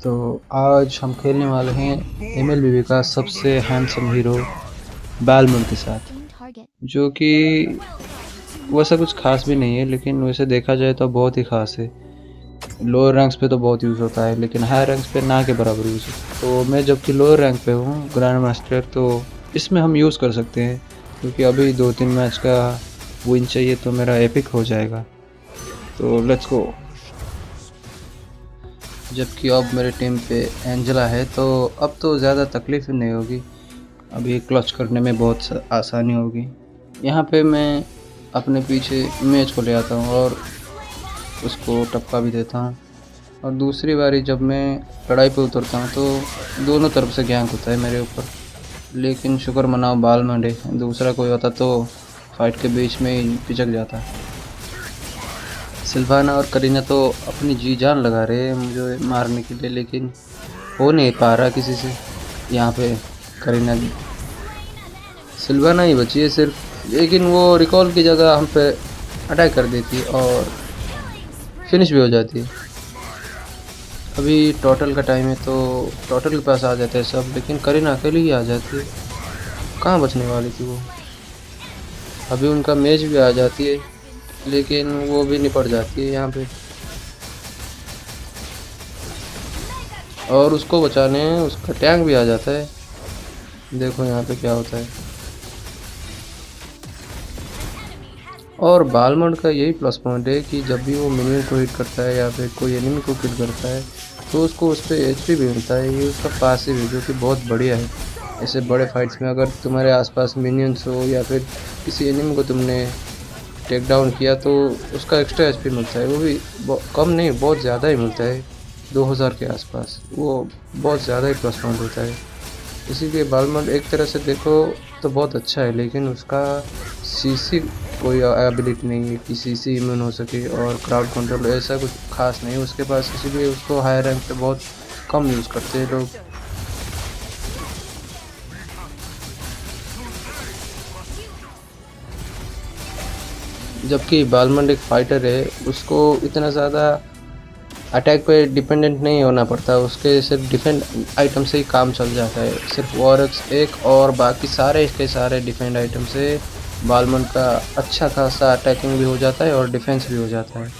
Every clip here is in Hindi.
तो आज हम खेलने वाले हैं MLBB का सबसे हैंडसम हीरो बालमंड के साथ, जो कि वैसा कुछ खास भी नहीं है, लेकिन वैसे देखा जाए तो बहुत ही खास है। लोअर रैंक्स पे तो बहुत यूज़ होता है, लेकिन हायर रैंक्स पे ना के बराबर यूज़ है। तो मैं जबकि लोअर रैंक पे हूँ, ग्रैंड मास्टर, तो इसमें हम यूज़ कर सकते हैं, क्योंकि अभी 2-3 मैच का विन चाहिए तो मेरा एपिक हो जाएगा। तो लेट्स गो। जबकि अब मेरे टीम पे एंजेला है, तो अब तो ज़्यादा तकलीफ नहीं होगी, अभी क्लच करने में बहुत आसानी होगी। यहाँ पे मैं अपने पीछे मैच को ले आता हूँ और उसको टपका भी देता हूँ। और दूसरी बारी जब मैं लड़ाई पे उतरता हूँ तो दोनों तरफ से गैंग होता है मेरे ऊपर, लेकिन शुक्र मनाओ बालमंड है, दूसरा कोई होता तो फाइट के बीच में ही पिचक जाता। सिल्वाना और करीना तो अपनी जी जान लगा रहे हैं मुझे मारने के लिए, लेकिन हो नहीं पा रहा किसी से। यहाँ पे करीना, सिल्वाना ही बची है सिर्फ, लेकिन वो रिकॉल की जगह हम पे अटैक कर देती है और फिनिश भी हो जाती है। अभी टोटल का टाइम है तो टोटल के पास आ जाते हैं सब, लेकिन करीना अकेली ही आ जाती है, कहाँ बचने वाली थी वो। अभी उनका मैच भी आ जाती है, लेकिन वो भी निपट जाती है यहाँ पे। और उसको बचाने उसका टैंक भी आ जाता है। देखो यहाँ पे क्या होता है। और बालमंड का यही प्लस पॉइंट है कि जब भी वो मिनियन को हिट करता है या फिर कोई एनिमी को किल करता है तो उसको उस पर HP भी मिलता है। ये उसका पासिव है, जो कि बहुत बढ़िया है। ऐसे बड़े फाइट्स में अगर तुम्हारे आसपास मिनियंस हो या फिर किसी एनिमी को तुमने टेक डाउन किया तो उसका एक्स्ट्रा HP मिलता है, वो भी कम नहीं, बहुत ज़्यादा ही मिलता है, 2000 के आसपास। वो बहुत ज़्यादा ही प्लस पॉइंट होता है। इसीलिए बालमंड एक तरह से देखो तो बहुत अच्छा है, लेकिन उसका CC कोई एबिलिटी नहीं है कि CC इम्यून हो सके, और क्राउड कंट्रोल ऐसा कुछ खास नहीं है उसके पास, इसीलिए उसको हायर रैंक पे बहुत कम यूज़ करते हैं लोग। जबकि बालमंड एक फाइटर है, उसको इतना ज़्यादा अटैक पे डिपेंडेंट नहीं होना पड़ता, उसके सिर्फ डिफेंड आइटम से ही काम चल जाता है। सिर्फ वॉरक्स एक और बाकी सारे के सारे डिफेंड आइटम से बालमंड का अच्छा खासा अटैकिंग भी हो जाता है और डिफेंस भी हो जाता है।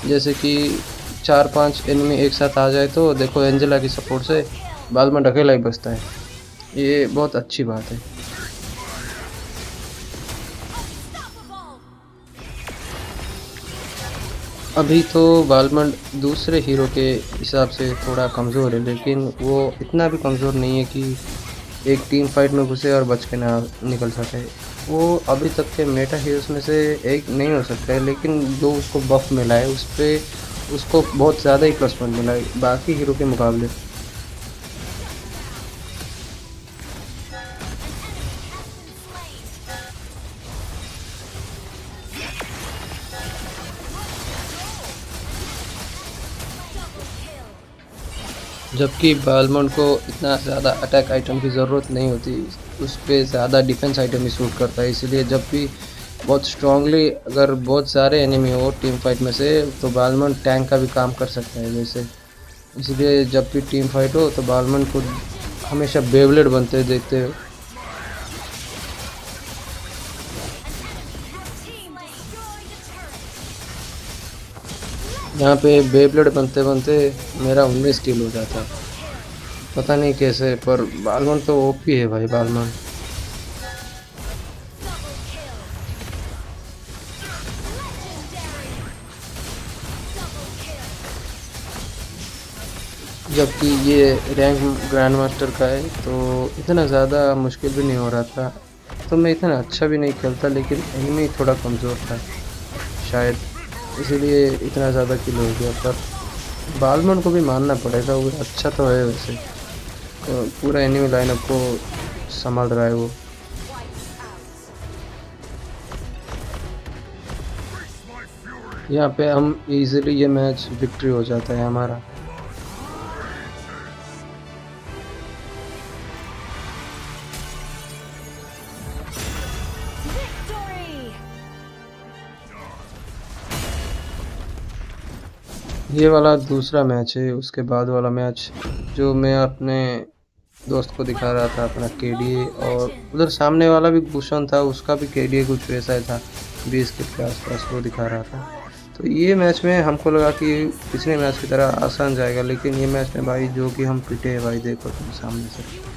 जैसे कि 4-5 एनिमी एक साथ आ जाए तो देखो एंजेला की सपोर्ट से बालमंड अकेला ही बचता है, ये बहुत अच्छी बात है। अभी तो बालमंड दूसरे हीरो के हिसाब से थोड़ा कमज़ोर है, लेकिन वो इतना भी कमज़ोर नहीं है कि एक टीम फाइट में घुसे और बच के ना निकल सके। वो अभी तक के मेटा हीरोज़ में से एक नहीं हो सकता है, लेकिन जो उसको बफ मिला है उस पर उसको बहुत ज़्यादा ही प्लस पॉइंट मिला है बाकी हीरो के मुकाबले। जबकि बालमंड को इतना ज़्यादा अटैक आइटम की ज़रूरत नहीं होती, उस पर ज़्यादा डिफेंस आइटम ही सूट करता है। इसीलिए जब भी बहुत स्ट्रांगली अगर बहुत सारे एनिमी हो टीम फाइट में से तो बालमंड टैंक का भी काम कर सकता है वैसे। इसलिए जब भी टीम फाइट हो तो बालमंड को हमेशा बेवलेट बनते देखते हो। यहाँ पे बेबलेट बनते बनते मेरा 19 किल हो जाता, पता नहीं कैसे, पर बालमन तो OP है भाई बालमन। जबकि ये रैंक ग्रैंड मास्टर का है तो इतना ज़्यादा मुश्किल भी नहीं हो रहा था, तो मैं इतना अच्छा भी नहीं खेलता, लेकिन एनिमी थोड़ा कमज़ोर था शायद, इसीलिए इतना ज़्यादा किल हो गया। पर बालमन को भी मानना पड़ेगा, वो अच्छा तो है वैसे, पूरा एनिमी लाइनअप को संभाल रहा है वो। यहाँ पे हम इजीली ये मैच विक्ट्री हो जाता है हमारा। ये वाला दूसरा मैच है, उसके बाद वाला मैच जो मैं अपने दोस्त को दिखा रहा था अपना केडीए, और उधर सामने वाला भी गुशन था, उसका भी केडीए कुछ वैसा ही था, 20 किल के आसपास वो दिखा रहा था। तो ये मैच में हमको लगा कि पिछले मैच की तरह आसान जाएगा, लेकिन ये मैच में भाई जो कि हम पिटे हैं भाई, देखो तुम सामने से।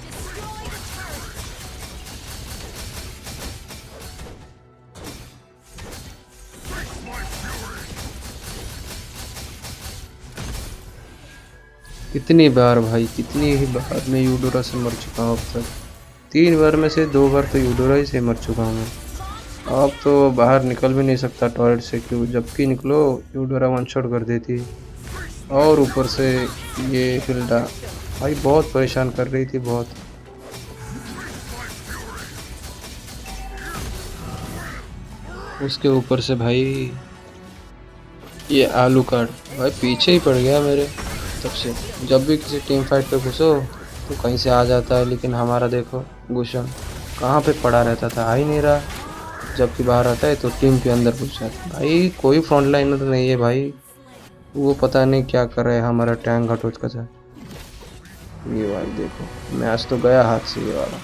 कितनी बार भाई, कितनी ही बार मैं यूडोरा से मर चुका हूँ अब तक। 3 बार में से 2 बार तो यूडोरा ही से मर चुका हूँ मैं। अब तो बाहर निकल भी नहीं सकता टॉयलेट से, क्यों जबकि निकलो यूडोरा वन शॉट कर देती। और ऊपर से ये हिल्डा भाई बहुत परेशान कर रही थी, बहुत। उसके ऊपर से भाई ये आलू कार्ड भाई पीछे ही पड़ गया मेरे तब से। जब भी किसी टीम फाइट पे घुसो तो कहीं से आ जाता है, लेकिन हमारा देखो गुशन कहाँ पे पड़ा रहता था, आ ही नहीं रहा। जबकि बाहर आता है तो टीम के अंदर घुस जाता है। भाई कोई फ्रंट लाइनर नहीं है भाई, वो पता नहीं क्या कर रहे हैं हमारा टैंक घटोच का था। ये भाई देखो मैच तो गया हाथ से ये वाला।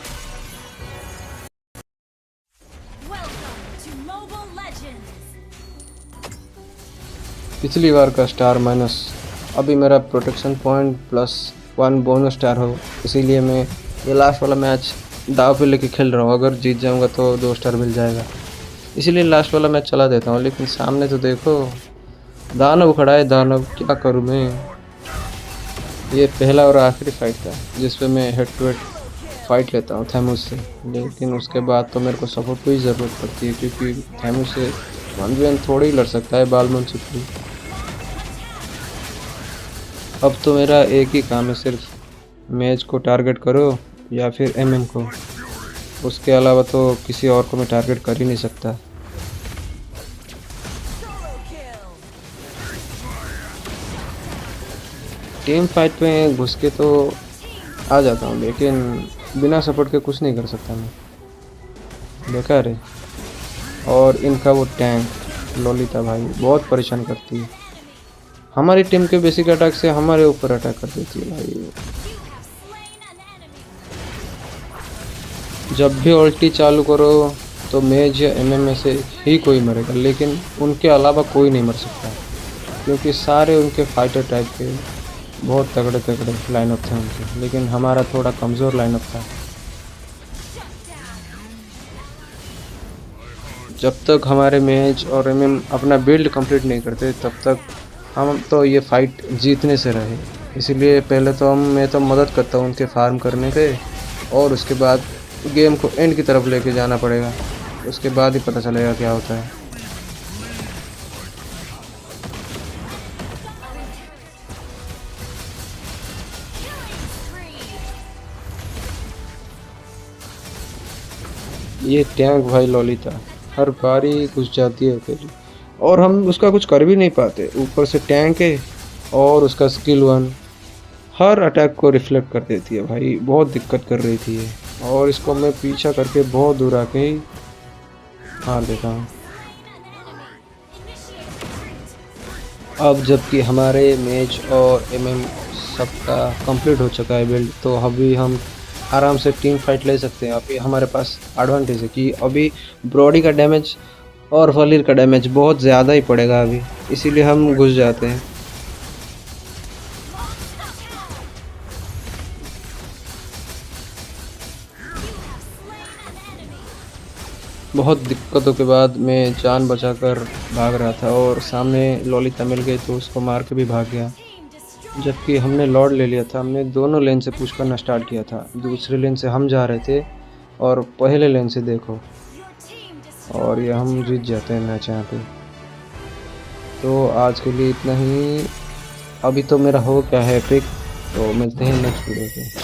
पिछली बार का स्टार माइनस, अभी मेरा प्रोटेक्शन पॉइंट +1 बोनस स्टार हो, इसीलिए मैं ये लास्ट वाला मैच दाव पे लेके खेल रहा हूँ। अगर जीत जाऊँगा तो 2 स्टार मिल जाएगा, इसीलिए लास्ट वाला मैच चला देता हूँ। लेकिन सामने तो देखो दानव खड़ा है, दानव क्या करूँ मैं। ये पहला और आखिरी फाइट था जिसपे मैं हेड टू हेड फाइट लेता हूँ थैमोस से, लेकिन उसके बाद तो मेरे को सपोर्ट की ज़रूरत पड़ती है, क्योंकि थैमोस से 1v1 थोड़ी लड़ सकता है बालमन से भी। अब तो मेरा एक ही काम है, सिर्फ मैच को टारगेट करो या फिर एमएम को, उसके अलावा तो किसी और को मैं टारगेट कर ही नहीं सकता। टीम फाइट में घुस के तो आ जाता हूँ, लेकिन बिना सपोर्ट के कुछ नहीं कर सकता मैं, बेकार है। और इनका वो टैंक लोलिता भाई बहुत परेशान करती है, हमारी टीम के बेसिक अटैक से हमारे ऊपर अटैक कर देती है भाई। जब भी अल्टी चालू करो तो मेज या एमएम में से ही कोई मरेगा, लेकिन उनके अलावा कोई नहीं मर सकता, क्योंकि सारे उनके फाइटर टाइप के बहुत तगड़े तगड़े लाइनअप थे उनके, लेकिन हमारा थोड़ा कमज़ोर लाइनअप था। जब तक हमारे मेज और एमएम अपना बिल्ड कंप्लीट नहीं करते तब तक हम तो ये फाइट जीतने से रहे। इसीलिए पहले तो मैं तो मदद करता हूँ उनके फार्म करने पे, और उसके बाद गेम को एंड की तरफ लेके जाना पड़ेगा, उसके बाद ही पता चलेगा क्या होता है। ये टैंक भाई लॉलिता हर बारी घुस जाती है अकेली, और हम उसका कुछ कर भी नहीं पाते। ऊपर से टैंक है और उसका स्किल 1 हर अटैक को रिफ्लेक्ट कर देती है भाई, बहुत दिक्कत कर रही थी ये, और इसको मैं पीछा करके बहुत दूर आके ही हार देता हूँ। अब जबकि हमारे मेज और एमएम सबका कंप्लीट हो चुका है बिल्ड, तो अभी हम आराम से टीम फाइट ले सकते हैं। अभी हमारे पास एडवांटेज है कि अभी ब्रॉडी का डैमेज और वलीर का डैमेज बहुत ज़्यादा ही पड़ेगा अभी, इसीलिए हम घुस जाते हैं। बहुत दिक्कतों के बाद मैं जान बचाकर भाग रहा था, और सामने लॉलिता मिल गई तो उसको मार के भी भाग गया। जबकि हमने लॉर्ड ले लिया था, हमने दोनों लेन से पुश करना स्टार्ट किया था। दूसरे लेन से हम जा रहे थे और पहले लेन से देखो, और ये हम जीत जाते हैं मैच यहाँ पे। तो आज के लिए इतना ही, अभी तो मेरा हो क्या है पिक, तो मिलते हैं नेक्स्ट वीडियो पे।